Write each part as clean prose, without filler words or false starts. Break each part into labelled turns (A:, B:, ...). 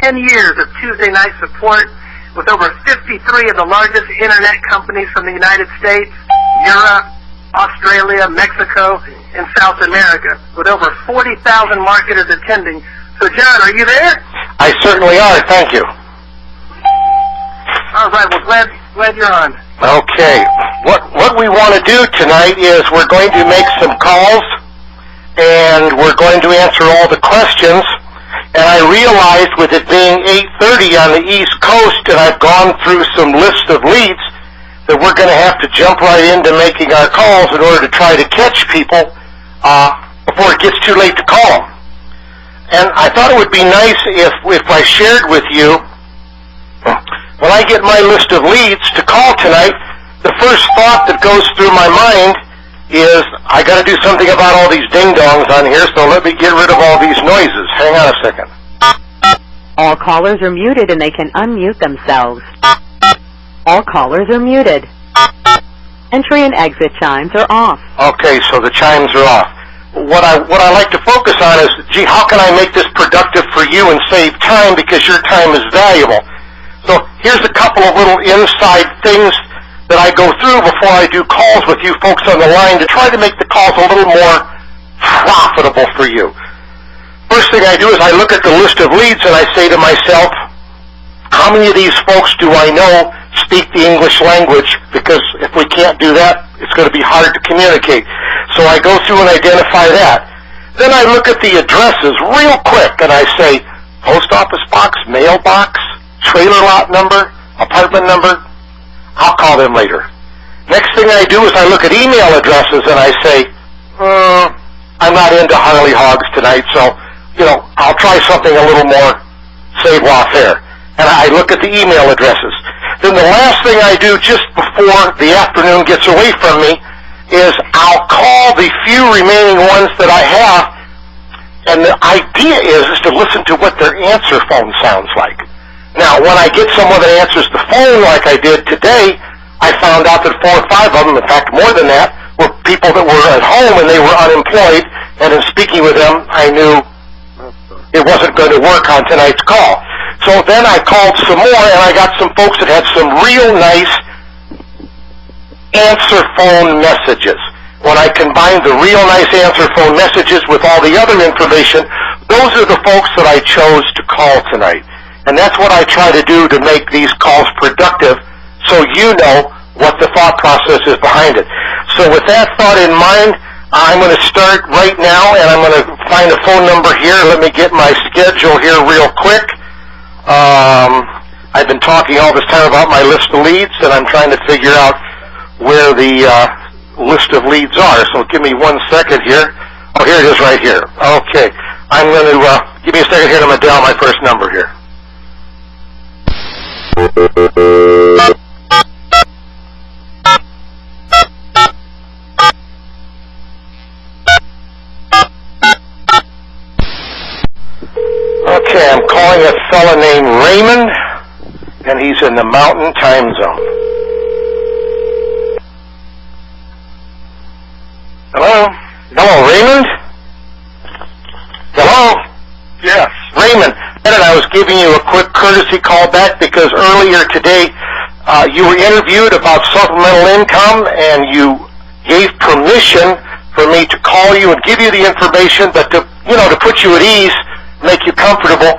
A: 10 years of Tuesday night support with over 53 of the largest internet companies from the United States, Europe, Australia, Mexico, and South America, with over 40,000 marketers attending. So, John, are you there?
B: I certainly are. Thank you.
A: All right. Well, glad you're on.
B: Okay. What we want to do tonight is we're going to make some calls, and we're going to answer all the questions. And I realized with it being 8:30 on the East Coast, and I've gone through some lists of leads, that we're going to have to jump right into making our calls in order to try to catch people before it gets too late to call them. And I thought it would be nice if I shared with you, when I get my list of leads to call tonight, the first thought that goes through my mind is, I got to do something about all these ding-dongs on here, so let me get rid of all these noises. Hang on a second.
C: All callers are muted and they can unmute themselves. All callers are muted. Entry and exit chimes are off.
B: Okay, so the chimes are off. What I like to focus on is, gee, how can I make this productive for you and save time, because your time is valuable. So here's a couple of little inside things that I go through before I do calls with you folks on the line to try to make the calls a little more profitable for you. First thing I do is I look at the list of leads and I say to myself, how many of these folks do I know speak the English language? Because if we can't do that, it's going to be hard to communicate. So I go through and identify that. Then I look at the addresses real quick and I say, post office box, mailbox, trailer lot number, apartment number. I'll call them later. Next thing I do is I look at email addresses and I say, I'm not into Harley Hogs tonight, so, I'll try something a little more savoir-faire. And I look at the email addresses. Then the last thing I do just before the afternoon gets away from me is I'll call the few remaining ones that I have, and the idea is to listen to what their answer phone sounds like. Now, when I get someone that answers the phone like I did today, I found out that 4 or 5 of them, in fact more than that, were people that were at home and they were unemployed, and in speaking with them, I knew it wasn't going to work on tonight's call. So then I called some more, and I got some folks that had some real nice answer phone messages. When I combined the real nice answer phone messages with all the other information, those are the folks that I chose to call tonight. And that's what I try to do to make these calls productive, so you know what the thought process is behind it. So with that thought in mind, I'm going to start right now, and I'm going to find a phone number here. Let me get my schedule here real quick. I've been talking all this time about my list of leads, and I'm trying to figure out where the list of leads are. So give me 1 second here. Oh, here it is right here. Okay. I'm going to, give me a second here, and I'm going to dial my first number here. Okay, I'm calling a fella named Raymond, and he's in the Mountain Time Zone. Hello? Hello, Raymond? Hello?
D: Yes.
B: Raymond, I was giving you a quick courtesy call back because earlier today you were interviewed about supplemental income, and you gave permission for me to call you and give you the information, but to put you at ease, make you comfortable.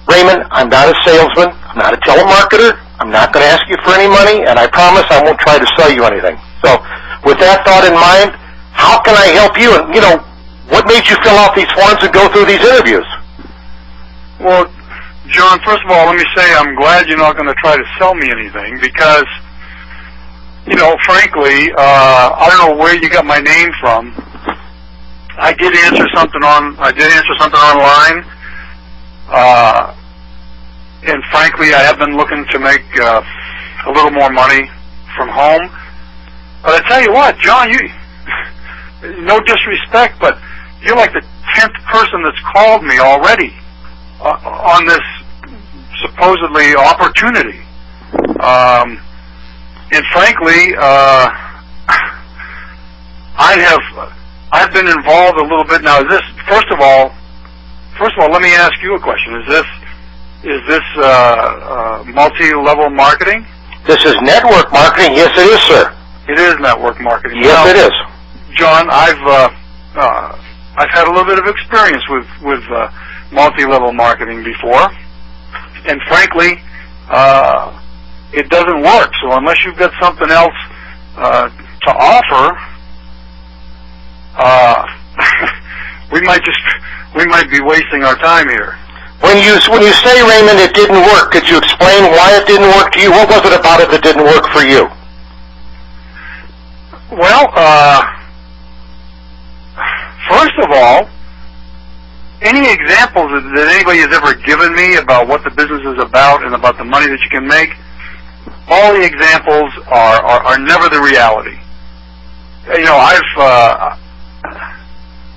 B: Raymond, I'm not a salesman. I'm not a telemarketer. I'm not going to ask you for any money, and I promise I won't try to sell you anything. So with that thought in mind, how can I help you? And, what made you fill out these forms and go through these interviews?
D: Well, John, first of all, let me say I'm glad you're not going to try to sell me anything because, frankly, I don't know where you got my name from. I did answer something online, and frankly, I have been looking to make a little more money from home. But I tell you what, John, no disrespect, but you're like the 10th person that's called me already on this supposedly opportunity. And frankly, I've been involved a little bit now. Is this, first of all, let me ask you a question. Is this Is this multi-level marketing?
B: This is network marketing. Yes, it is, sir.
D: It is network marketing.
B: Yes,
D: now,
B: it is.
D: John, I've had a little bit of experience with multi-level marketing before, and frankly, it doesn't work. So unless you've got something else to offer, we might be wasting our time here.
B: When you say, Raymond, it didn't work, could you explain why it didn't work to you? What was it about it that didn't work for you?
D: Well, first of all, any examples that anybody has ever given me about what the business is about and about the money that you can make, all the examples are never the reality. You know,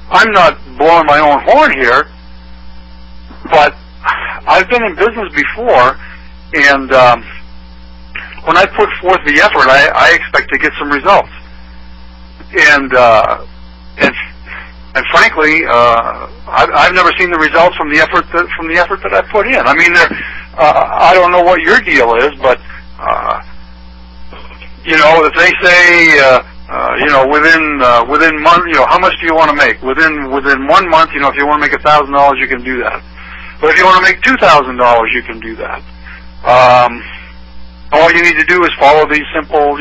D: I'm not blowing my own horn here, but I've been in business before, and when I put forth the effort, I expect to get some results. And frankly, I've never seen the results from the effort that I put in. I mean, I don't know what your deal is, but you know, if they say you know, within month, you know, how much do you want to make? Within 1 month, you know, if you want to make $1,000, you can do that. But if you want to make $2,000, you can do that. All you need to do is follow these simple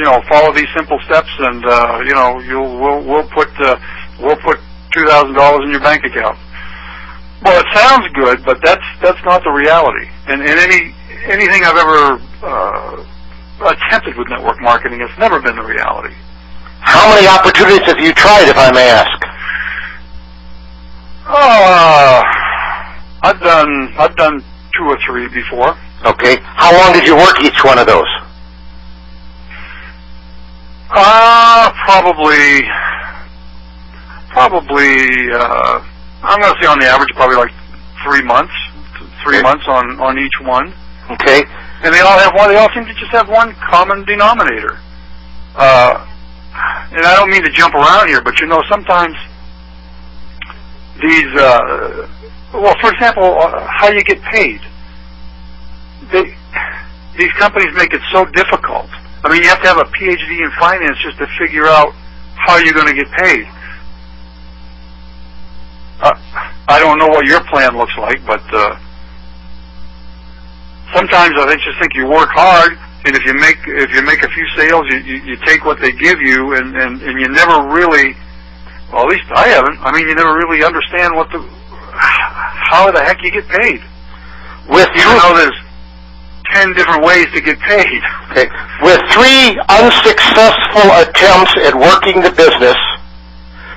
D: steps, and you know, we'll put $2,000 in your bank account. Well, it sounds good, but that's not the reality. And anything I've ever attempted with network marketing, it's never been the reality.
B: How many opportunities have you tried, if I may ask?
D: I've done 2 or 3 before.
B: Okay. How long did you work each one of those?
D: Probably. I'm going to say on the average, probably like 3 months. 3 months on each one.
B: Okay.
D: And they all seem to just have one common denominator. And I don't mean to jump around here, but you know, sometimes these, well, for example, how you get paid. These companies make it so difficult. I mean, you have to have a PhD in finance just to figure out how you're going to get paid. I don't know what your plan looks like, but sometimes I just think you work hard, and if you make a few sales, you take what they give you, and you never really, well, at least I haven't. I mean, you never really understand how the heck you get paid. Even though there's 10 different ways to get paid.
B: Okay. With 3 unsuccessful attempts at working the business,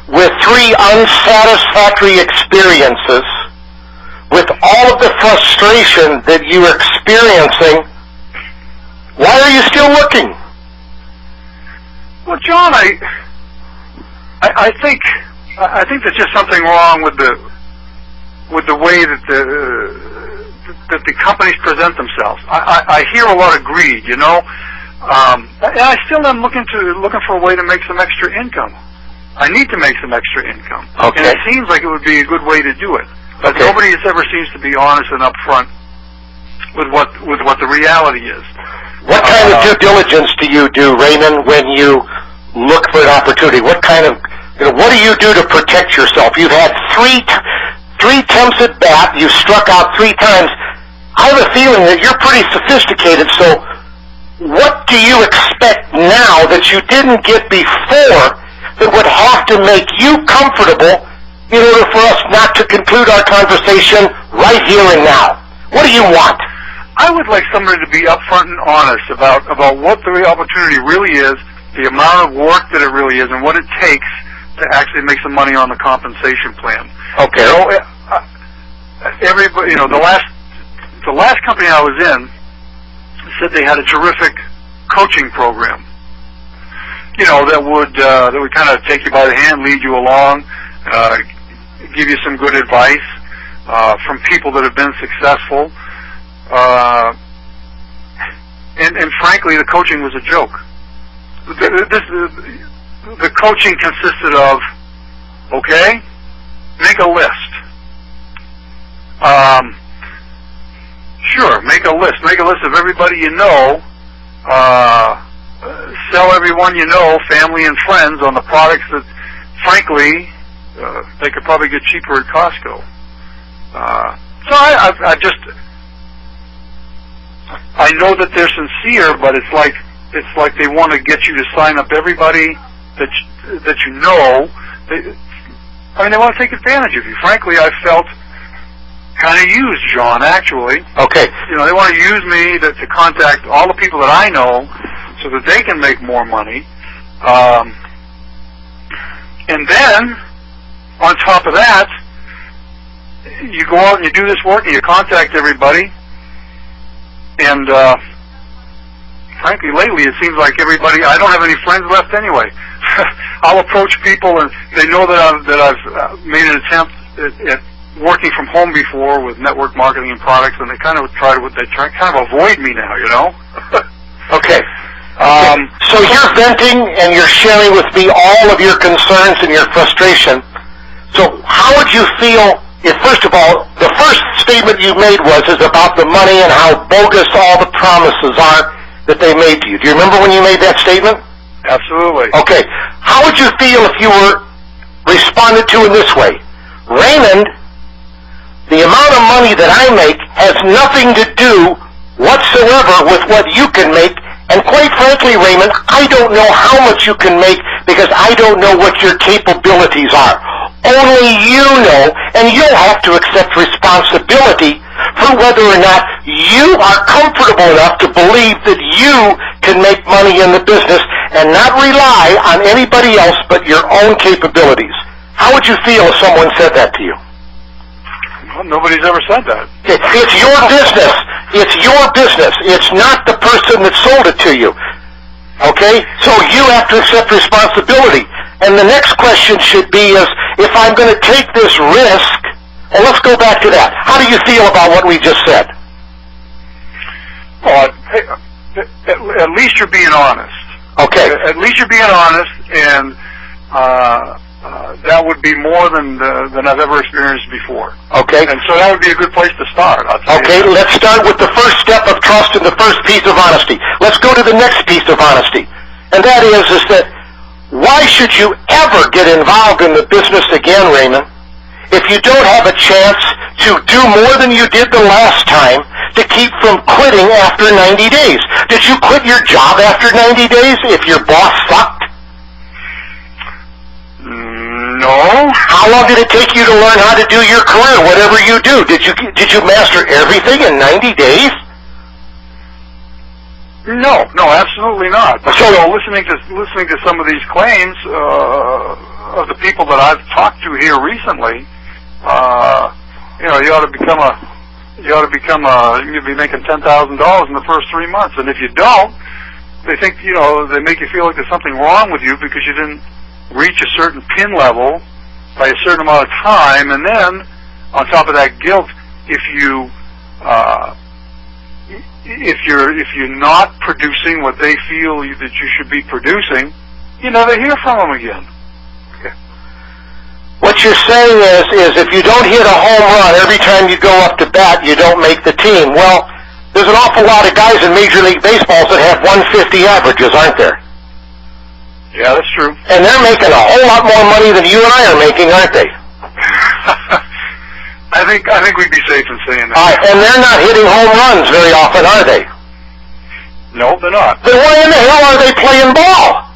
B: with 3 unsatisfactory experiences, with all of the frustration that you're experiencing, why are you still looking?
D: Well, John, I think there's just something wrong with the way that the companies present themselves. I hear a lot of greed, you know, and I still am looking for a way to make some extra income. I need to make some extra income,
B: okay.
D: And it seems like it would be a good way to do it. But
B: okay.
D: Nobody ever seems to be honest and upfront with what the reality is.
B: What kind of due diligence do you do, Raymond, when you look for an opportunity? What kind of, what do you do to protect yourself? You've had three attempts at bat. You struck out 3 times. I have a feeling that you're pretty sophisticated. So, what do you expect now that you didn't get before that would have to make you comfortable in order for us not to conclude our conversation right here and now? What do you want?
D: I would like somebody to be upfront and honest about what the opportunity really is, the amount of work that it really is, and what it takes to actually make some money on the compensation plan.
B: Okay.
D: You know, everybody, you know, the last company I was in said they had a terrific coaching program. You know, that would kind of take you by the hand, lead you along, give you some good advice from people that have been successful. And frankly, the coaching was a joke. The coaching consisted of, okay, make a list. Sure, make a list. Make a list of everybody you know. Sell everyone you know, family and friends, on the products that, frankly, they could probably get cheaper at Costco. So I know that they're sincere, but it's like they want to get you to sign up everybody that you know. They want to take advantage of you. Frankly, I felt kind of used, John, actually.
B: Okay.
D: They want to use me to contact all the people that I know so that they can make more money. And then, on top of that, you go out and you do this work and you contact everybody. And, frankly, lately it seems like everybody, I don't have any friends left anyway. I'll approach people and they know that I've made an attempt at working from home before with network marketing and products, and they kind of try to avoid me now,
B: Okay. So you're venting and you're sharing with me all of your concerns and your frustration. So how would you feel if, first of all, the first statement you made is about the money and how bogus all the promises are that they made to you? Do you remember when you made that statement?
D: Absolutely.
B: Okay. How would you feel if you were responded to in this way? Raymond, the amount of money that I make has nothing to do whatsoever with what you can make. And quite frankly, Raymond, I don't know how much you can make because I don't know what your capabilities are. Only you know, and you'll have to accept responsibility for whether or not you are comfortable enough to believe that you can make money in the business and not rely on anybody else but your own capabilities. How would you feel if someone said that to you?
D: Well, nobody's ever said that.
B: It's your business. It's your business. It's not the person that sold it to you. Okay? So you have to accept responsibility. And the next question should be is, if I'm going to take this risk, well, let's go back to that. How do you feel about what we just said?
D: Well, at least you're being honest.
B: Okay.
D: At least you're being honest, and that would be more than I've ever experienced before.
B: Okay.
D: And so that would be a good place to start. I'll tell
B: Okay,
D: you that.
B: let's start with the first step of trust and the first piece of honesty. Let's go to the next piece of honesty. And that is that why should you ever get involved in the business again, Raymond, if you don't have a chance to do more than you did the last time to keep from quitting after 90 days? Did you quit your job after 90 days if your boss sucked?
D: No.
B: How long did it take you to learn how to do your career, whatever you do? Did you master everything in 90 days?
D: No, absolutely not. So listening to some of these claims of the people that I've talked to here recently, you'd be making $10,000 in the first 3 months, and if you don't, they think they make you feel like there's something wrong with you because you didn't reach a certain pin level by a certain amount of time, and then on top of that guilt, if you're not producing what they feel that you should be producing, you never hear from them again.
B: Okay. What you're saying is if you don't hit a home run every time you go up to bat, you don't make the team. Well, there's an awful lot of guys in Major League Baseball that have 150 averages, aren't there?
D: Yeah, that's true.
B: And they're making a whole lot more money than you and I are making, aren't they?
D: I think we'd be safe in saying that.
B: And they're not hitting home runs very often, are they?
D: No, they're not.
B: Then why in the hell are they playing ball?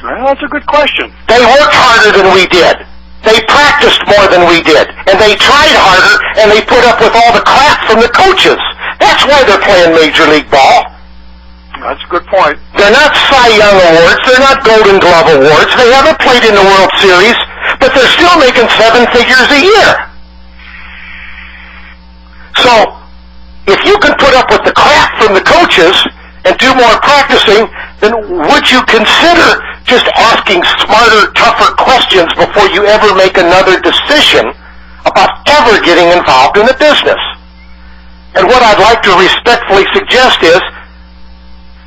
D: Well, that's a good question.
B: They worked harder than we did. They practiced more than we did. And they tried harder, and they put up with all the crap from the coaches. That's why they're playing Major League Ball.
D: That's a good point.
B: They're not Cy Young Awards. They're not Golden Glove Awards. They haven't played in the World Series, but they're still making 7 figures a year. So, if you can put up with the crap from the coaches and do more practicing, then would you consider just asking smarter, tougher questions before you ever make another decision about ever getting involved in the business? And what I'd like to respectfully suggest is,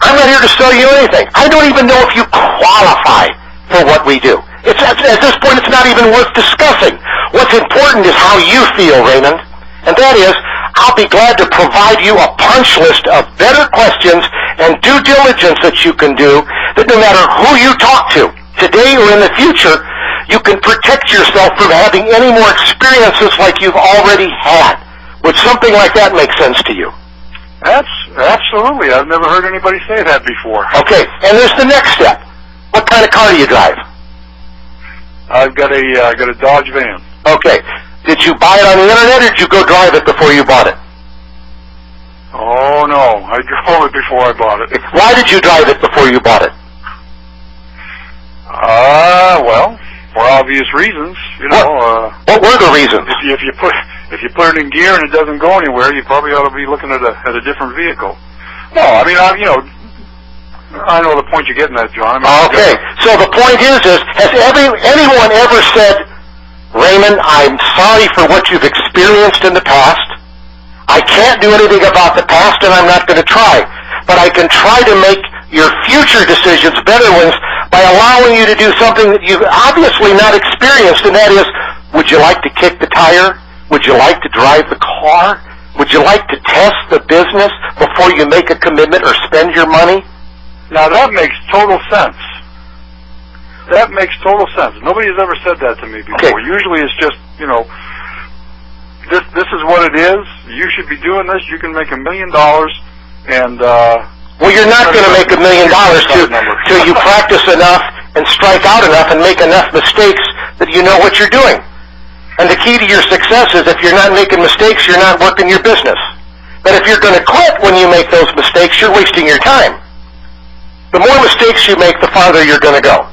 B: I'm not here to sell you anything. I don't even know if you qualify for what we do. At this point, it's not even worth discussing. What's important is how you feel, Raymond. And that is, I'll be glad to provide you a punch list of better questions and due diligence that you can do, that no matter who you talk to, today or in the future, you can protect yourself from having any more experiences like you've already had. Would something like that make sense to you?
D: Absolutely. I've never heard anybody say that before.
B: Okay, and there's the next step. What kind of car do you drive?
D: I've got a Dodge van.
B: Okay. Did you buy it on the internet, or did you go drive it before you bought it?
D: Oh, no. I drove it before I bought it.
B: Why did you drive it before you bought it?
D: Well, for obvious reasons. You know.
B: What were the reasons?
D: If you put it in gear and it doesn't go anywhere, you probably ought to be looking at a different vehicle. No, I mean, I know the point you're getting at, John.
B: Okay. So the point is has anyone ever said, Raymond, I'm sorry for what you've experienced in the past. I can't do anything about the past, and I'm not going to try. But I can try to make your future decisions better ones by allowing you to do something that you've obviously not experienced, and that is, would you like to kick the tire? Would you like to drive the car? Would you like to test the business before you make a commitment or spend your money?
D: Now, that makes total sense. That makes total sense. Nobody has ever said that to me before.
B: Okay.
D: Usually it's just, this is what it is. You should be doing this. You can make $1 million, and
B: well, you're not going to make $1 million till you practice enough and strike out enough and make enough mistakes that you know what you're doing. And the key to your success is if you're not making mistakes, you're not working your business. But if you're going to quit when you make those mistakes, you're wasting your time. The more mistakes you make, the farther you're going to go.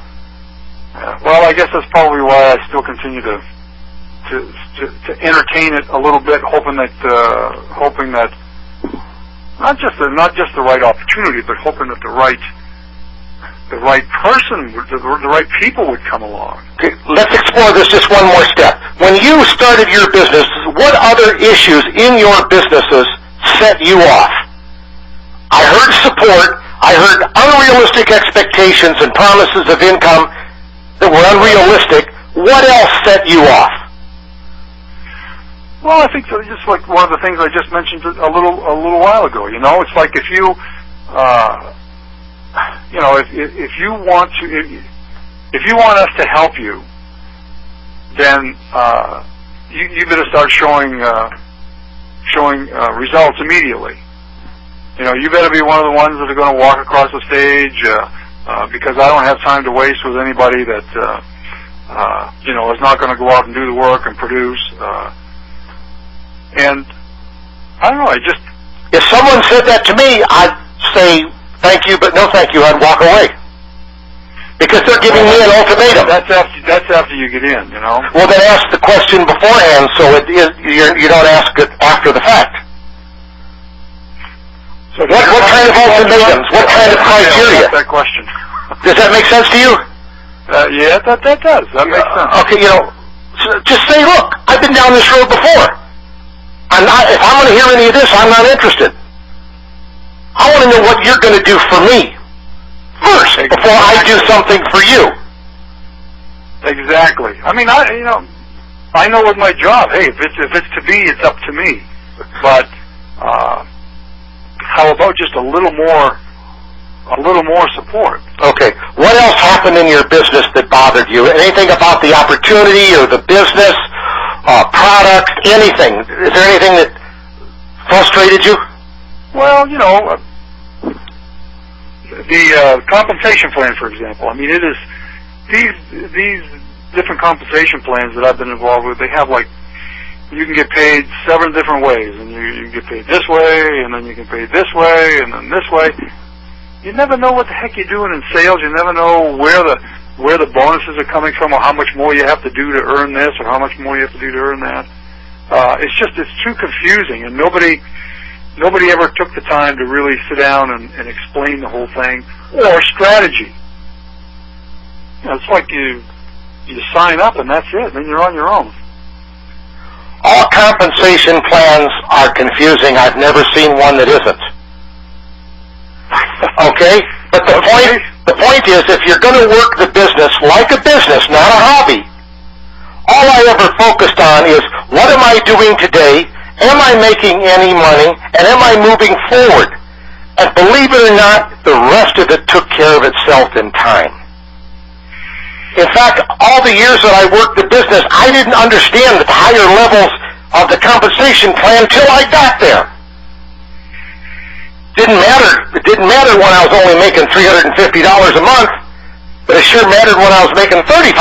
D: Well, I guess that's probably why I still continue to entertain it a little bit, hoping that not just the right opportunity, but hoping that the right person, the right people would come along.
B: Okay, let's explore this just one more step. When you started your business, what other issues in your businesses set you off? I heard support. I heard unrealistic expectations and promises of income that were unrealistic. What else set you off?
D: Well, I think so, just like one of the things I just mentioned a little while ago. It's like if you, if you want us to help you, then you better start showing results immediately. You better be one of the ones that are going to walk across the stage, because I don't have time to waste with anybody that, is not going to go out and do the work and produce. And I don't know,
B: if someone said that to me, I'd say thank you, but no thank you. I'd walk away. Because they're giving me an ultimatum.
D: That's after you get in,
B: Well, then ask the question beforehand, so you don't ask it after the fact.
D: So
B: what kind of ultimatums? What kind of criteria?
D: That question.
B: Does that make sense to you?
D: Yeah, that does. That makes sense.
B: Okay, just say, look, I've been down this road before. If I'm going to hear any of this, I'm not interested. I want to know what you're going to do for me first before I do something for you.
D: Exactly. I mean, I know with my job, hey, if it's to be, it's up to me. But how about just a little more support?
B: Okay. What else happened in your business that bothered you? Anything about the opportunity or the business, product, anything? Is there anything that frustrated you?
D: Well, the compensation plan, for example. I mean, it is these different compensation plans that I've been involved with. They have you can get paid 7 different ways, and you can get paid this way, and then you can pay this way, and then this way. You never know what the heck you're doing in sales. You never know where the bonuses are coming from, or how much more you have to do to earn this, or how much more you have to do to earn that. It's too confusing, and nobody ever took the time to really sit down and explain the whole thing, or strategy. It's like you sign up and that's it, then you're on your own.
B: All compensation plans are confusing. I've never seen one that isn't. Okay? But the point is, if you're going to work the business like a business, not a hobby, all I ever focused on is what am I doing today am I making any money, and am I moving forward? And believe it or not, the rest of it took care of itself in time. In fact, all the years that I worked the business, I didn't understand the higher levels of the compensation plan until I got there. It didn't matter when I was only making $350 a month, but it sure mattered when I was making $3,500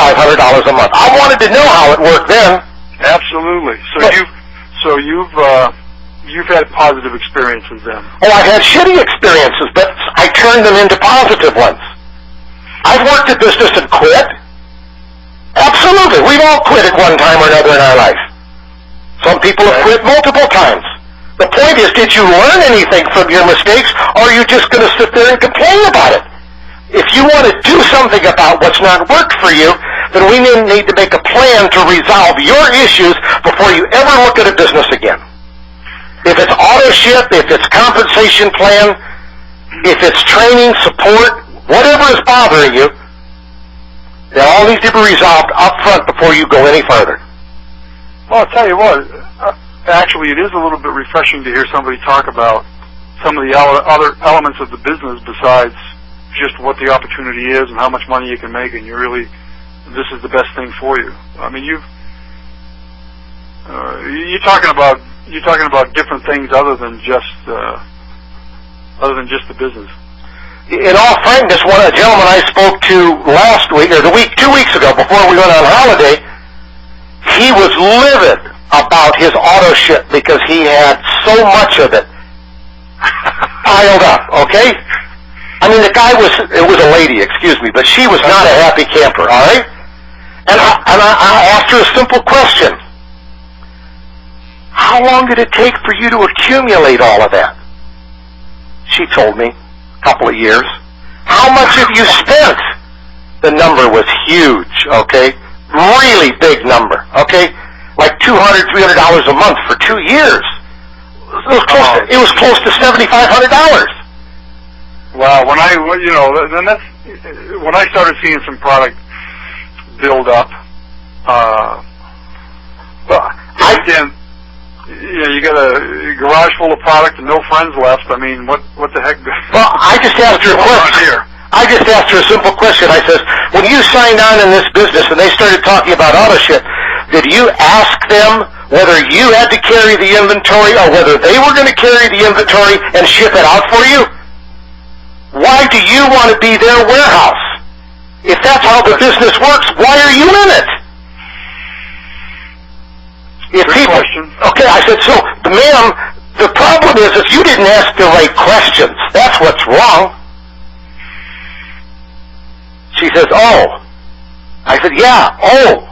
B: a month. I wanted to know how it worked then.
D: Absolutely. So you've had positive experiences then.
B: Oh, I had shitty experiences, but I turned them into positive ones. I've worked at business and quit. Absolutely. We've all quit at one time or another in our life. Some people have quit multiple times. The point is, did you learn anything from your mistakes, or are you just going to sit there and complain about it? If you want to do something about what's not worked for you, then we need to make a plan to resolve your issues before you ever look at a business again. If it's auto ship, if it's compensation plan, if it's training, support, whatever is bothering you, they all need to be resolved up front before you go any further.
D: Well, I'll tell you what, actually it is a little bit refreshing to hear somebody talk about some of the other elements of the business besides just what the opportunity is and how much money you can make, and this is the best thing for you. I mean, you're talking about different things other than just the business.
B: In all frankness, a gentleman I spoke to last week, or 2 weeks ago, before we went on holiday, he was livid about his auto ship because he had so much of it piled up, okay? I mean, it was a lady, excuse me, but she was not a happy camper, all right? And I asked her a simple question. How long did it take for you to accumulate all of that? She told me, a couple of years. How much have you spent? The number was huge, okay? Really big number, okay? Like $200, $300 a month for 2 years. It was close to $7,500.
D: Wow, when I started seeing some product build up, you got a garage full of product and no friends left. I mean, what the heck?
B: Well, I just asked her a question. I just asked her a simple question. I says, when you signed on in this business and they started talking about auto ship, did you ask them whether you had to carry the inventory or whether they were going to carry the inventory and ship it out for you? Why do you want to be their warehouse? If that's how the business works, why are you in it?
D: Question.
B: Okay, I said, so, ma'am, the problem is if you didn't ask the right questions, that's what's wrong. She says, oh. I said, yeah, oh.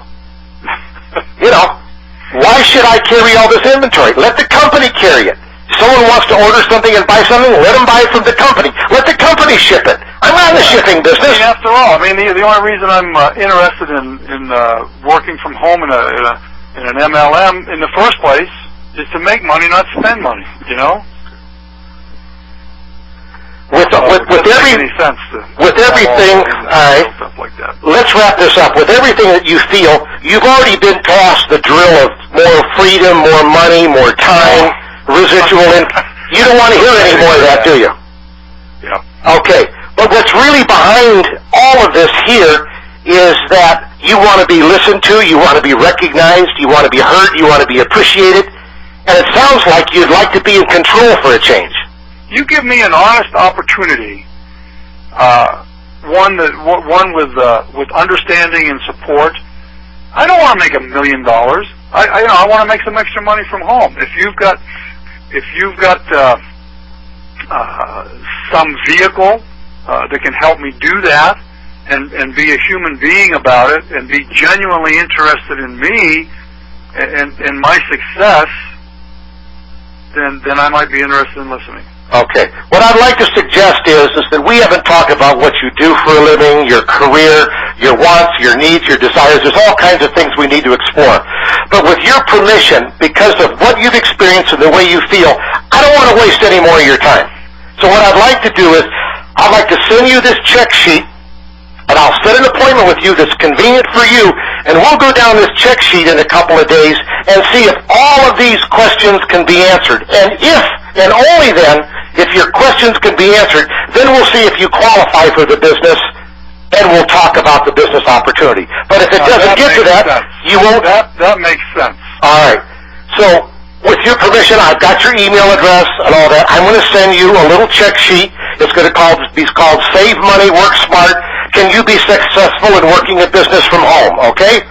B: Why should I carry all this inventory? Let the company carry it. If someone wants to order something and buy something, let them buy it from the company. Let the company ship it. I'm not in the shipping business.
D: I mean, after all, the only reason I'm interested in working from home in an MLM in the first place is to make money, not spend money, With
B: everything,
D: stuff like that.
B: Let's wrap this up. With everything that you feel, you've already been past the drill of more freedom, more money, more time, residual income. You don't want to hear any more of that, do you?
D: Yeah.
B: Okay. But what's really behind all of this here is that you want to be listened to, you want to be recognized, you want to be heard, you want to be appreciated, and it sounds like you'd like to be in control for a change.
D: You give me an honest opportunity, one with understanding and support. I don't want to make $1 million. I want to make some extra money from home. If you've got some vehicle that can help me do that, and be a human being about it, and be genuinely interested in me and my success, then I might be interested in listening.
B: Okay. What I'd like to suggest is that we haven't talked about what you do for a living, your career, your wants, your needs, your desires. There's all kinds of things we need to explore. But with your permission, because of what you've experienced and the way you feel, I don't want to waste any more of your time. So what I'd like to do is, I'd like to send you this check sheet, and I'll set an appointment with you that's convenient for you, And we'll go down this check sheet in a couple of days and see if all of these questions can be answered. And if, and only then, if your questions can be answered, then we'll see if you qualify for the business, and we'll talk about the business opportunity. But if it doesn't get to that, you won't.
D: That makes sense.
B: All right. So, with your permission, I've got your email address and all that. I'm going to send you a little check sheet. It's going to be called Save Money, Work Smart. Can you be successful in working a business from home? Okay?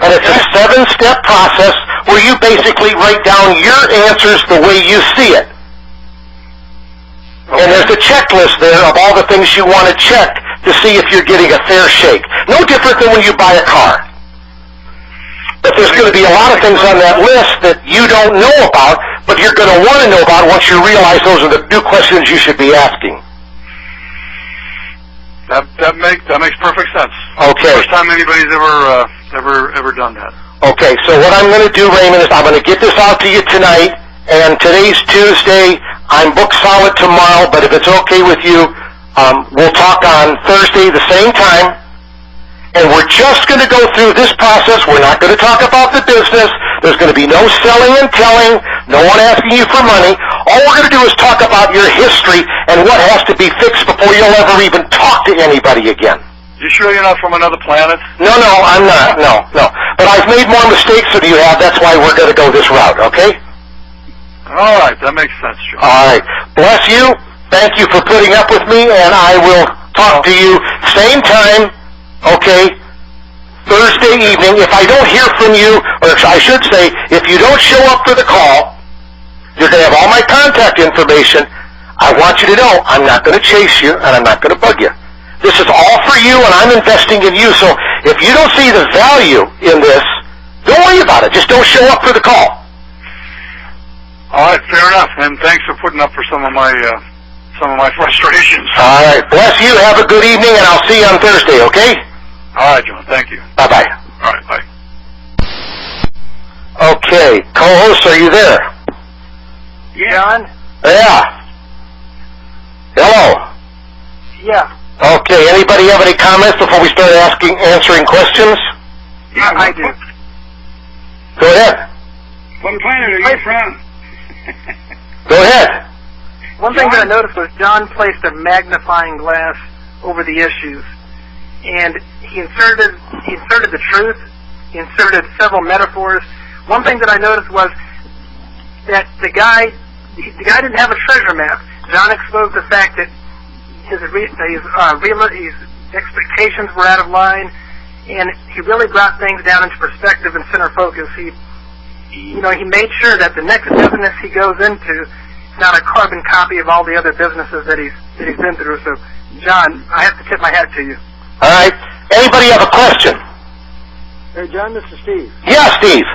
B: And it's a 7-step process where you basically write down your answers the way you see it. And there's a checklist there of all the things you want to check to see if you're getting a fair shake. No different than when you buy a car. But there's going to be a lot of things on that list that you don't know about, but you're going to want to know about once you realize those are the new questions you should be asking.
D: That makes perfect sense.
B: Okay.
D: First time anybody's ever done that.
B: Okay, so what I'm going to do, Raymond, is I'm going to get this out to you tonight, and today's Tuesday. I'm booked solid tomorrow, but if it's okay with you, we'll talk on Thursday the same time, and we're just going to go through this process. We're not going to talk about the business. There's going to be no selling and telling, no one asking you for money. All we're going to do is talk about your history and what has to be fixed before you'll ever even talk to anybody again.
D: You sure you're not from another planet?
B: No, I'm not. No. But I've made more mistakes than you have. That's why we're going to go this route, okay?
D: All right, that makes sense, John.
B: All right. Bless you. Thank you for putting up with me, and I will talk to you same time, okay, Thursday evening. If I don't hear from you, or I should say, if you don't show up for the call, you're going to have all my contact information. I want you to know I'm not going to chase you, and I'm not going to bug you. This is all for you, and I'm investing in you. So if you don't see the value in this, don't worry about it. Just don't show up for the call.
D: All right, fair enough. And thanks for putting up for some of my frustrations.
B: All right. Bless you. Have a good evening, and I'll see you on Thursday, okay?
D: All right, John. Thank you.
B: Bye-bye.
D: All right, bye.
B: Okay. Co-host, are you there?
A: John?
B: Yeah. Hello.
A: Yeah.
B: Okay. Anybody have any comments before we start answering questions?
A: Yeah, I do.
B: Go ahead.
E: What planet are you from?
B: Go ahead.
A: One thing that I noticed was John placed a magnifying glass over the issues, and he inserted the truth. He inserted several metaphors. One thing that I noticed was that the guy didn't have a treasure map. John exposed the fact that his expectations were out of line, and he really brought things down into perspective and center focus. He made sure that the next business he goes into is not a carbon copy of all the other businesses that he's been through. So, John, I have to tip my hat to you.
B: All right. Anybody have a question?
F: Hey, John, this is Steve.
B: Yeah, Steve.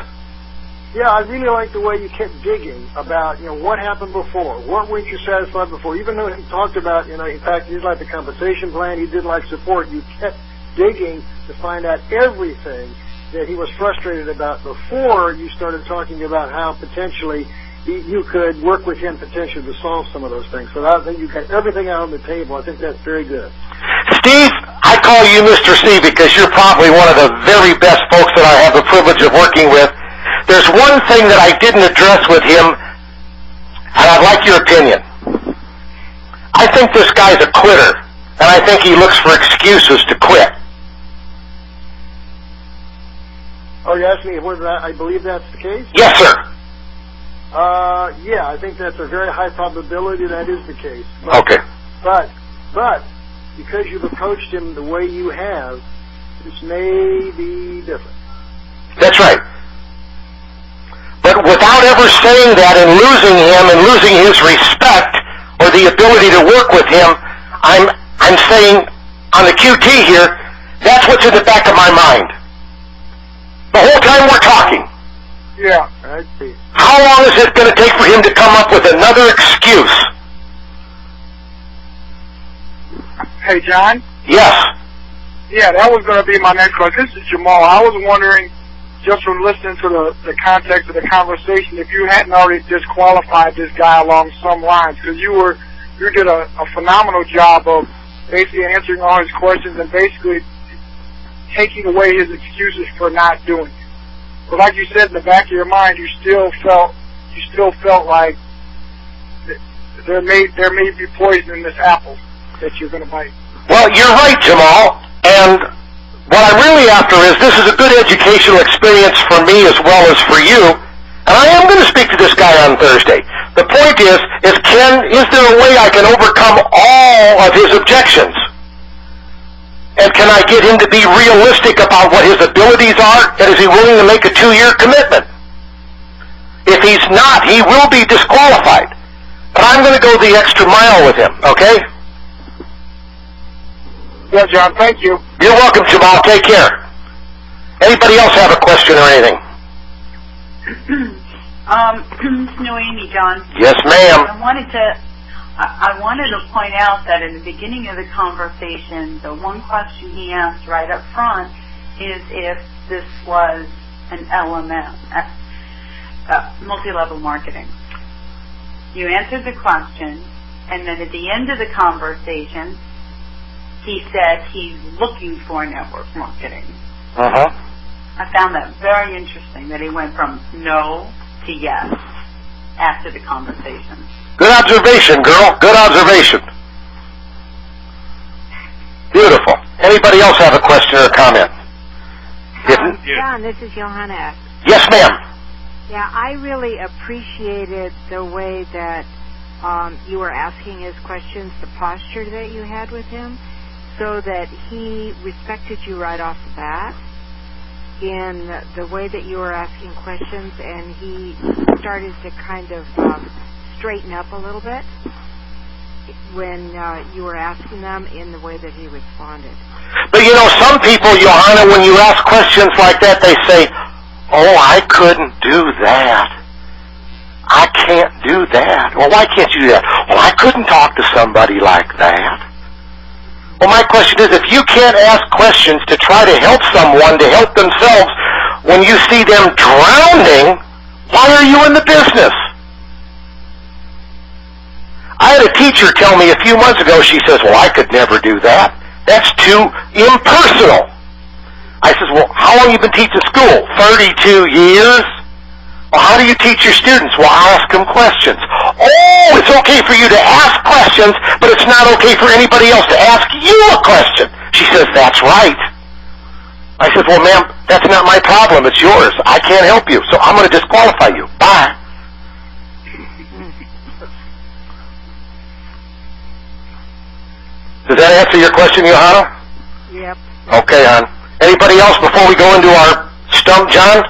F: Yeah, I really like the way you kept digging about, what happened before. What weren't you satisfied before? Even though he talked about, in fact, he liked the compensation plan, he did like support, you kept digging to find out everything that he was frustrated about before you started talking about how potentially you could work with him potentially to solve some of those things. So I think you got everything out on the table. I think that's very good.
B: Steve, I call you Mr. C because you're probably one of the very best folks that I have the privilege of working with. There's one thing that I didn't address with him, and I'd like your opinion. I think this guy's a quitter, and I think he looks for excuses to quit.
F: Oh, you asked me whether I believe that's the case?
B: Yes, sir.
F: Yeah, I think that's a very high probability that is the case.
B: Okay.
F: But because you've approached him the way you have, this may be different.
B: That's right. But without ever saying that and losing him and losing his respect or the ability to work with him, I'm saying on the QT here, that's what's in the back of my mind. The whole time we're talking.
F: Yeah, I see.
B: How long is it going to take for him to come up with another excuse?
E: Hey, John?
B: Yes.
E: Yeah, that was going to be my next question. This is Jamal. I was wondering, just from listening to the context of the conversation, if you hadn't already disqualified this guy along some lines, because you did a phenomenal job of basically answering all his questions and basically taking away his excuses for not doing it. But like you said, in the back of your mind, you still felt like there may be poison in this apple that you're going to bite.
B: Well, you're right, Jamal. And what I'm really after is this is a good educational experience for me as well as for you. And I am going to speak to this guy on Thursday. The point is is there a way I can overcome all of his objections? And can I get him to be realistic about what his abilities are? And is he willing to make a 2-year commitment? If he's not, he will be disqualified. But I'm going to go the extra mile with him, okay?
E: Yeah, John, thank you.
B: You're welcome, Jamal. Take care. Anybody else have a question or anything?
G: Noemi, John.
B: Yes, ma'am.
G: I wanted to point out that in the beginning of the conversation, the one question he asked right up front is if this was an LMS, multi-level marketing. You answered the question, and then at the end of the conversation, he said he's looking for network marketing.
B: Uh-huh.
G: I found that very interesting, that he went from no to yes after the conversation.
B: Good observation, girl. Good observation. Beautiful. Anybody else have a question or a comment?
H: John, this is Johanna.
B: Yes, ma'am.
H: Yeah, I really appreciated the way that you were asking his questions, the posture that you had with him, so that he respected you right off the bat in the way that you were asking questions, and he started to kind of straighten up a little bit when you were asking them in the way that he responded.
B: But you know, some people, Johanna, when you ask questions like that, they say, oh, I couldn't do that. I can't do that. Well, why can't you do that? Well, I couldn't talk to somebody like that. Well, my question is, if you can't ask questions to try to help someone to help themselves when you see them drowning, why are you in the business? I had a teacher tell me a few months ago, she says, well, I could never do that. That's too impersonal. I says, well, how long have you been teaching school? 32 years? Well, how do you teach your students? Well, I ask them questions. Oh, it's okay for you to ask questions, but it's not okay for anybody else to ask you a question. She says, that's right. I said, well, ma'am, that's not my problem. It's yours. I can't help you, so I'm going to disqualify you. Bye. Does that answer your question, Johanna?
H: Yep.
B: Okay, hon. Anybody else before we go into our stump, John?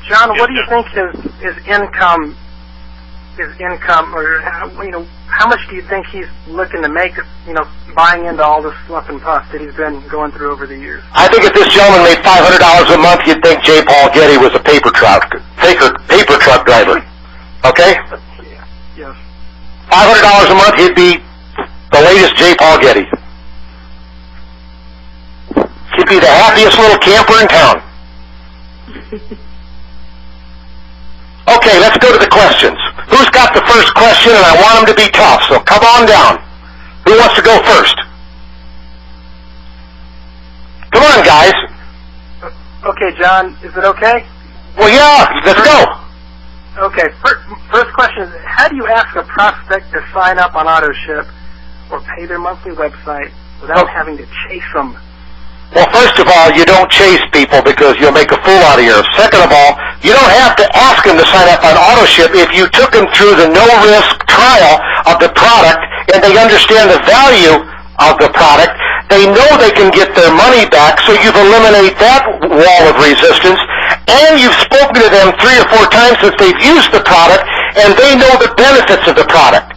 A: John, what do you think his income, or how much do you think he's looking to make, buying into all this fluff and puff that he's been going through over the years?
B: I think if this gentleman made $500 a month, you'd think J. Paul Getty was a paper truck driver. Okay?
A: Yes.
B: $500 a month, he'd be the latest J. Paul Getty. He'd be the happiest little camper in town. Okay, let's go to the questions. Who's got the first question? And I want them to be tough, so come on down. Who wants to go first? Come on, guys.
A: Okay, John, is it okay?
B: Well, yeah, let's go.
A: Okay, first question is, how do you ask a prospect to sign up on AutoShip or pay their monthly website without having to chase them?
B: Well, first of all, you don't chase people because you'll make a fool out of yourself. Second of all, you don't have to ask them to sign up on AutoShip if you took them through the no-risk trial of the product and they understand the value of the product. They know they can get their money back, so you've eliminated that wall of resistance, and you've spoken to them 3 or 4 times since they've used the product, and they know the benefits of the product.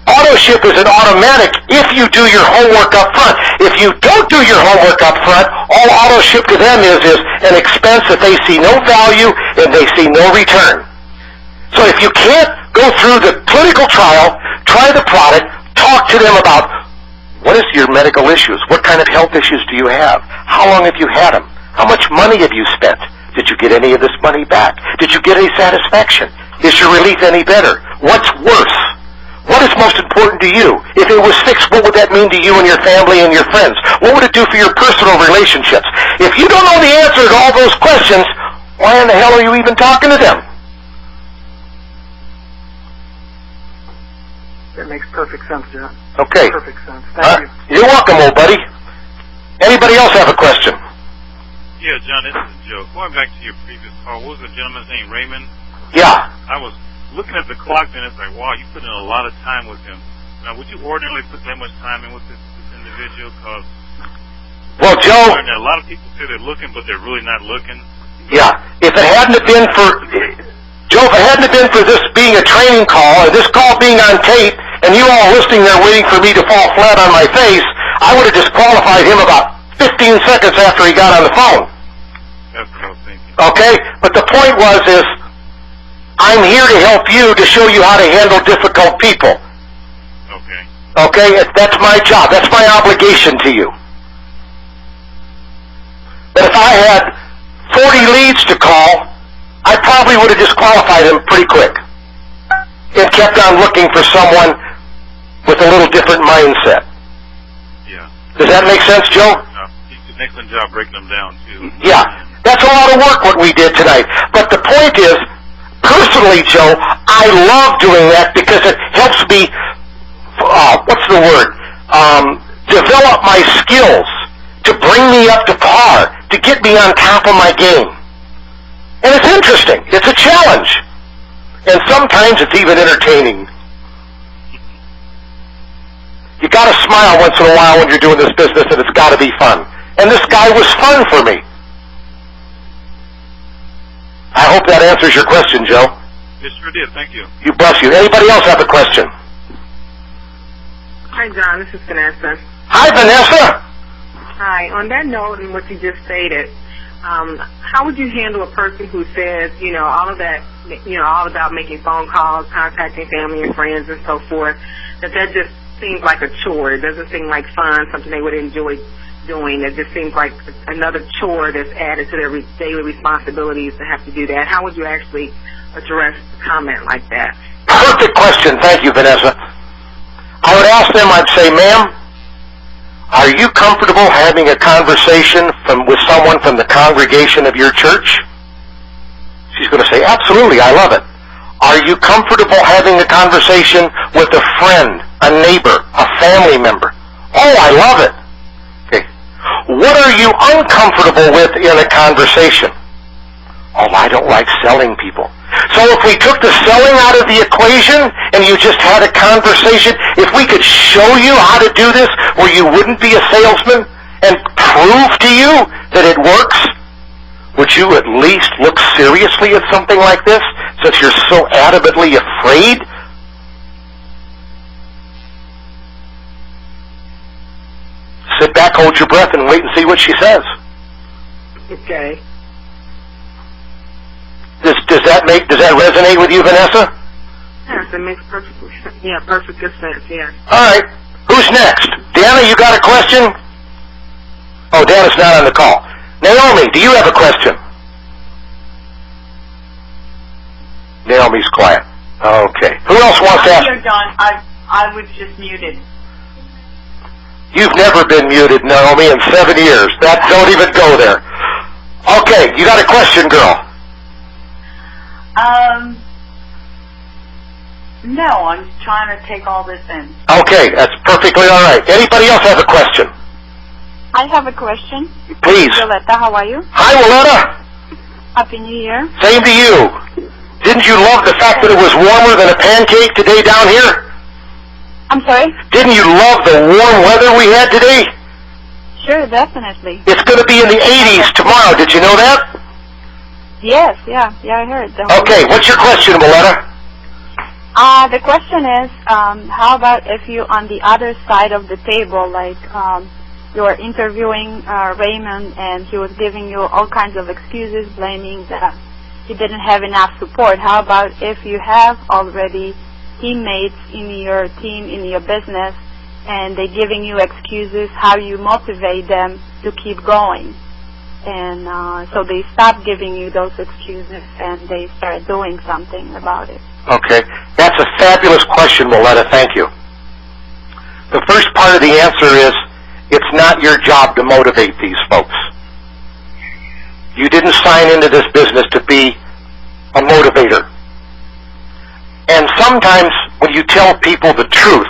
B: AutoShip is an automatic if you do your homework up front. If you don't do your homework up front, all AutoShip to them is an expense that they see no value and they see no return. So if you can't go through the clinical trial, try the product, talk to them about what is your medical issues, what kind of health issues do you have, how long have you had them, how much money have you spent, did you get any of this money back, did you get any satisfaction, is your relief any better, what's worse? What is most important? important to you? If it was fixed, what would that mean to you and your family and your friends? What would it do for your personal relationships? If you don't know the answer to all those questions, why in the hell are you even talking to them?
A: That makes perfect sense, John.
B: Okay.
A: Perfect sense. Thank you.
B: You're welcome, old buddy. Anybody else have a question?
I: Yeah, John, this is Joe. Going back to your previous call, what was the gentleman's name, Raymond?
B: Yeah.
I: I was looking at the clock and it's like, wow, you put in a lot of time with him. Now, would you ordinarily put that much time in with this individual? Because
B: Well, Joe,
I: a lot of people say they're looking, but they're really not looking.
B: yeah, if it hadn't have been for, Joe, if it hadn't have been for this being a training call, or this call being on tape, and you all listening there waiting for me to fall flat on my face, I would have disqualified him about 15 seconds after he got on the phone.
I: That's what I was thinking.
B: Okay? But the point is, I'm here to help you to show you how to handle difficult people.
I: Okay.
B: Okay? That's my job. That's my obligation to you. But if I had 40 leads to call, I probably would have disqualified him pretty quick and kept on looking for someone with a little different mindset.
I: Yeah.
B: Does that make sense, Joe?
I: You did an excellent job breaking them down, too.
B: Yeah. That's a lot of work what we did tonight. But the point is, personally, Joe, I love doing that because it helps me, develop my skills to bring me up to par, to get me on top of my game. And it's interesting. It's a challenge. And sometimes it's even entertaining. You gotta smile once in a while when you're doing this business, and it's gotta be fun. And this guy was fun for me. I hope that answers your question, Joe.
I: It sure did. Thank you.
B: You bless you. Anybody else have a question?
J: Hi, John. This is Vanessa.
B: Hi, Vanessa.
J: Hi. On that note and what you just stated, how would you handle a person who says, all of that, all about making phone calls, contacting family and friends and so forth, that just seems like a chore. It doesn't seem like fun, something they would enjoy doing. It just seems like another chore that's added to their daily responsibilities to have to do that. How would you actually address a comment like that?
B: Perfect question. Thank you, Vanessa. I would ask them, I'd say, ma'am, are you comfortable having a conversation with someone from the congregation of your church? She's going to say, absolutely, I love it. Are you comfortable having a conversation with a friend, a neighbor, a family member? Oh, I love it. Okay. What are you uncomfortable with in a conversation? Oh, I don't like selling people. So if we took the selling out of the equation and you just had a conversation, if we could show you how to do this where you wouldn't be a salesman and prove to you that it works, would you at least look seriously at something like this since you're so adamantly afraid? Sit back, hold your breath, and wait and see what she says.
J: Okay.
B: Does that resonate with you, Vanessa?
J: Yes, it makes perfect good sense, yes.
B: All right. Who's next? Dana, you got a question? Oh, Dana's not on the call. Naomi, do you have a question? Naomi's quiet. Okay. Who else wants to ask?
G: I'm here, John. I was just muted.
B: You've never been muted, Naomi, in 7 years. Don't even go there. Okay, you got a question, girl?
G: No, I'm just trying to take all this in.
B: Okay, that's perfectly all right. Anybody else have a question?
K: I have a question.
B: Please.
K: Violetta, how are you?
B: Hi, Willetta.
K: Happy New Year.
B: Same to you. Didn't you love the fact that it was warmer than a pancake today down here?
K: I'm sorry?
B: Didn't you love the warm weather we had today?
K: Sure, definitely.
B: It's going to be in the 80s tomorrow. Did you know that?
K: Yes, yeah, I heard.
B: Okay, what's your question, Willetta?
K: The question is, how about if you on the other side of the table, like you were interviewing Raymond and he was giving you all kinds of excuses, blaming that he didn't have enough support. How about if you have already teammates in your team, in your business, and they're giving you excuses, how you motivate them to keep going? And so they stop giving you those excuses and they start doing something about it.
B: Okay. That's a fabulous question, Willetta. Thank you. The first part of the answer is, it's not your job to motivate these folks. You didn't sign into this business to be a motivator. And sometimes when you tell people the truth,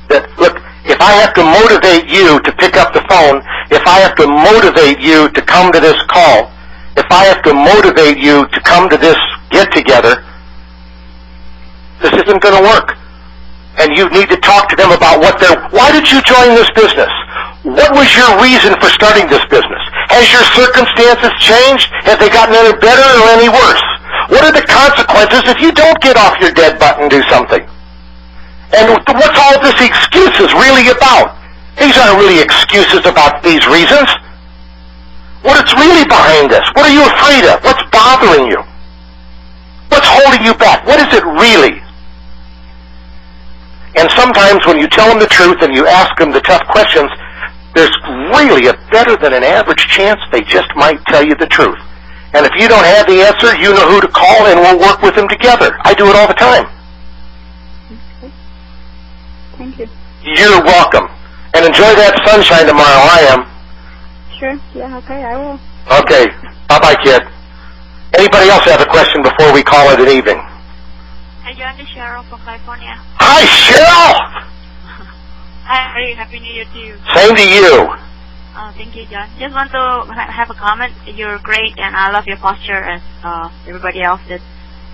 B: that, look, if I have to motivate you to pick up the phone, if I have to motivate you to come to this call, if I have to motivate you to come to this get-together, this isn't going to work. And you need to talk to them about why did you join this business? What was your reason for starting this business? Has your circumstances changed? Have they gotten any better or any worse? What are the consequences if you don't get off your dead butt and do something? And what's all this excuses really about? These aren't really excuses about these reasons. What's really behind this? What are you afraid of? What's bothering you? What's holding you back? What is it really? And sometimes when you tell them the truth and you ask them the tough questions, there's really a better than an average chance they just might tell you the truth. And if you don't have the answer, you know who to call and we'll work with them together. I do it all the time.
K: Okay. Thank you.
B: You're welcome. And enjoy that sunshine tomorrow. I am.
K: Sure. Yeah, okay, I will.
B: Okay. Bye-bye, kid. Anybody else have a question before we call it an evening?
L: Hi, John. This is Cheryl from California.
B: Hi, Cheryl!
L: Hi, Happy New Year to you.
B: Same to you.
L: Thank you, John. Just want to have a comment. You're great, and I love your posture as everybody else did.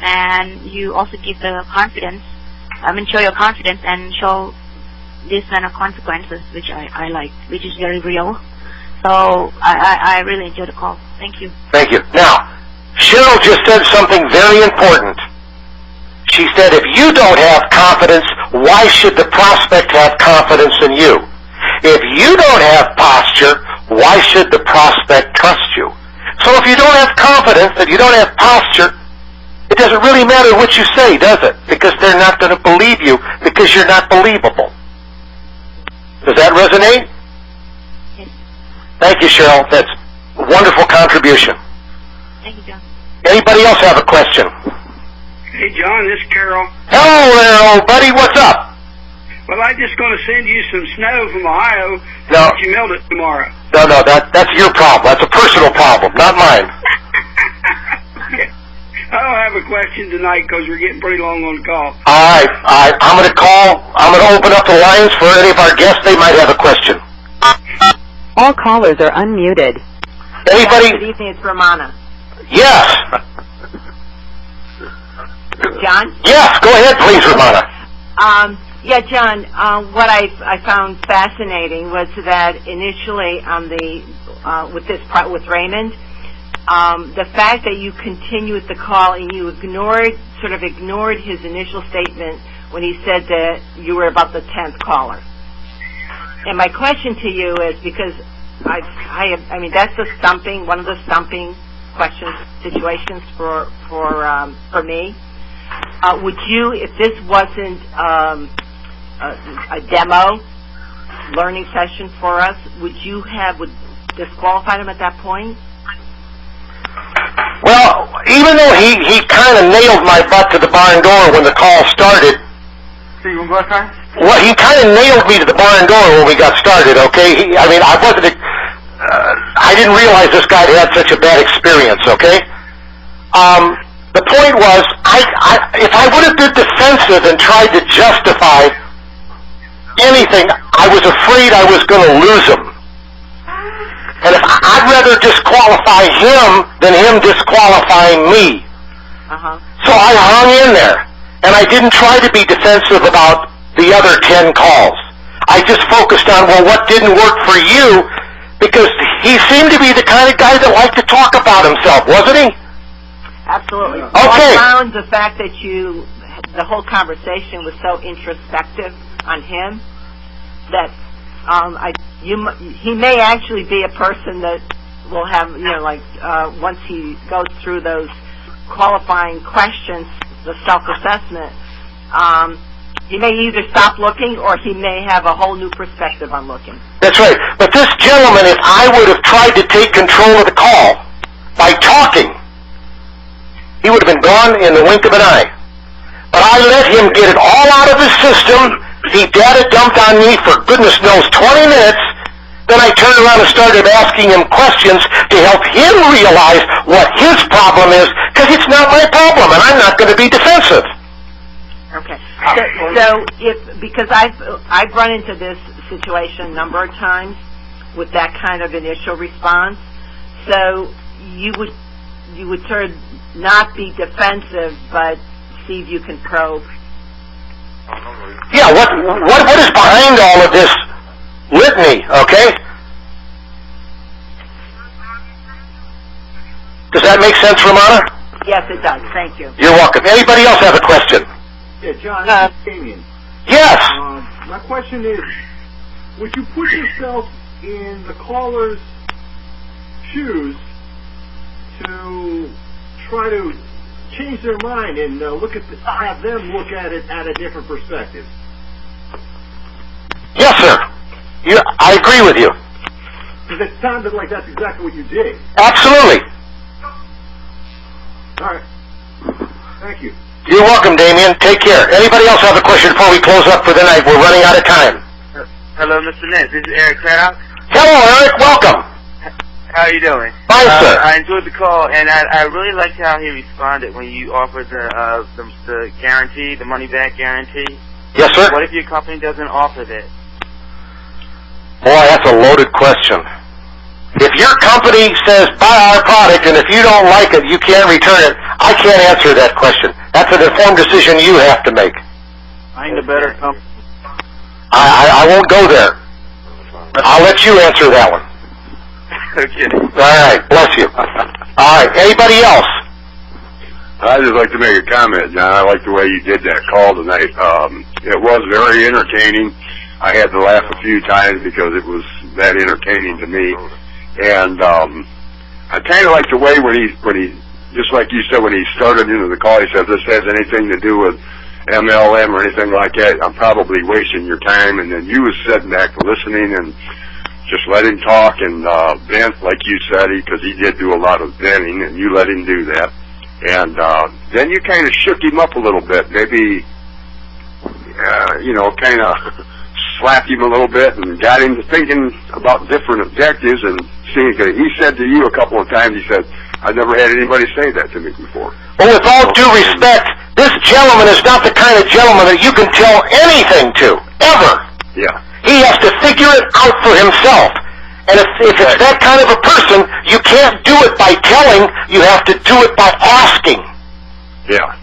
L: And you also give the confidence, show your confidence and show this kind of consequences, which I like, which is very real. So I really enjoyed the call. Thank you.
B: Thank you. Now, Cheryl just said something very important. She said, if you don't have confidence, why should the prospect have confidence in you? If you don't have posture, why should the prospect trust you? So if you don't have confidence, if you don't have posture, it doesn't really matter what you say, does it? Because they're not going to believe you because you're not believable. Does that resonate?
L: Yes.
B: Thank you, Cheryl. That's a wonderful contribution.
L: Thank you, John.
B: Anybody else have a question?
M: Hey, John, this is Carol.
B: Hello there, old buddy. What's up?
M: Well, I'm just going to send you some snow from Ohio.
B: No.
M: You melt it tomorrow.
B: No, that's your problem. That's a personal problem, not mine.
M: I don't have a question tonight because we're getting pretty long on the call.
B: All right. I'm going to open up the lines for any of our guests. They might have a question.
C: All callers are unmuted.
B: Anybody?
N: Good evening, it's Romana.
B: Yes.
N: John?
B: Yes, go ahead, please, Romana.
N: Yeah, John, what I found fascinating was that initially on with Raymond, the fact that you continued with the call and you ignored his initial statement when he said that you were about the 10th caller. And my question to you is, because I mean that's one of the stumping situations for me. Would you, if this wasn't a demo learning session for us, would disqualify him at that point?
B: Well, even though he kind of nailed my butt to the barn door when the call started. Well, he kind of nailed me to the barn door when we got started, okay? I didn't realize this guy had such a bad experience, okay? The point was, if I would have been defensive and tried to justify anything, I was afraid I was going to lose him. And I'd rather disqualify him than him disqualifying me. So I hung in there, and I didn't try to be defensive about the other 10 calls. I just focused on, well, what didn't work for you, because he seemed to be the kind of guy that liked to talk about himself, wasn't he?
N: Absolutely.
B: Okay.
N: I found the fact that the whole conversation was so introspective on him that he may actually be a person that will have, once he goes through those qualifying questions, the self-assessment, he may either stop looking or he may have a whole new perspective on looking.
B: That's right. But this gentleman, if I would have tried to take control of the call by talking, he would have been gone in the wink of an eye. But I let him get it all out of his system, he data dumped on me for goodness knows 20 minutes. Then I turned around and started asking him questions to help him realize what his problem is, because it's not my problem, and I'm not going to be defensive.
N: Okay. Because I've run into this situation a number of times with that kind of initial response. So you would sort of not be defensive, but see if you can probe.
B: Yeah, what is behind all of this litany, okay? Does that make sense, Romana?
N: Yes, it does. Thank you.
B: You're welcome. Anybody else have a question?
O: Yeah, John, this is Damien.
B: Yes.
O: My question is, would you put yourself in the caller's shoes to try to change their mind and have them look at it at a different perspective?
B: Yes, sir. I agree with you.
O: Because it sounded like that's exactly what you did.
B: Absolutely.
O: All right. Thank you.
B: You're welcome, Damien. Take care. Anybody else have a question before we close up for the night? We're running out of time.
P: Hello, Mr. Ness. This is Eric Craddock.
B: Hello, Eric. Welcome.
P: How are you doing?
B: Fine, sir.
P: I enjoyed the call, and I really liked how he responded when you offered the guarantee, the money-back guarantee.
B: Yes, sir.
P: What if your company doesn't offer that?
B: Boy, that's a loaded question. If your company says, buy our product, and if you don't like it, you can't return it, I can't answer that question. That's an informed decision you have to make.
P: Find a better company.
B: I won't go there. I'll let you answer that one.
P: Okay.
B: All right, bless you. All right, anybody else?
Q: I'd just like to make a comment, John. I like the way you did that call tonight. It was very entertaining. I had to laugh a few times because it was that entertaining to me. And I kind of like the way when he, just like you said, when he started into the call, he said, this has anything to do with MLM or anything like that, I'm probably wasting your time. And then you was sitting back listening and just let him talk and vent, like you said, because he did do a lot of venting, and you let him do that. And then you kind of shook him up a little bit, maybe, kind of slapped him a little bit and got him to thinking about different objectives and seeing. He said to you a couple of times, he said, I've never had anybody say that to me before.
B: Well, with all due respect, this gentleman is not the kind of gentleman that you can tell anything to, ever.
Q: Yeah.
B: He has to figure it out for himself. And if it's that kind of a person, you can't do it by telling, you have to do it by asking.
Q: Yeah.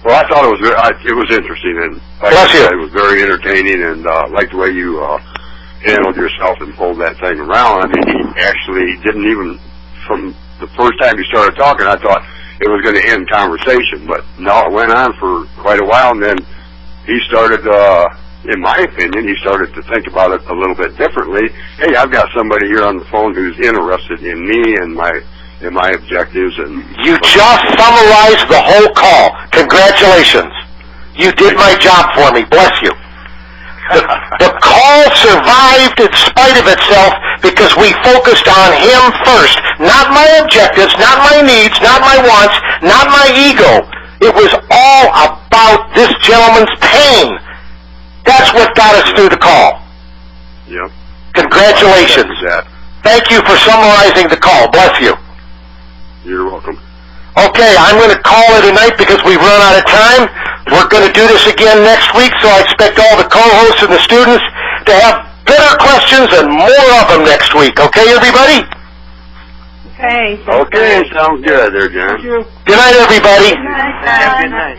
Q: Well, I thought it was interesting, and like I said, it was very entertaining, and like the way you handled yourself and pulled that thing around. I mean, he actually didn't even, from the first time he started talking, I thought it was going to end conversation, but no, it went on for quite a while, and then he started, in my opinion, he started to think about it a little bit differently. Hey, I've got somebody here on the phone who's interested in me and my objectives. And
B: you just summarized the whole call. Congratulations. You did my job for me. Bless you. The call survived in spite of itself because we focused on him first. Not my objectives, not my needs, not my wants, not my ego. It was all about this gentleman's pain. That's what got us through the call.
Q: Yep.
B: Congratulations. Thank you for summarizing the call. Bless you.
Q: You're welcome.
B: Okay, I'm going to call it a night because we've run out of time. We're going to do this again next week, so I expect all the co-hosts and the students to have better questions and more of them next week. Okay, everybody?
Q: Okay, sounds good there, John.
B: Good night, everybody.
P: Good night.
E: Good night.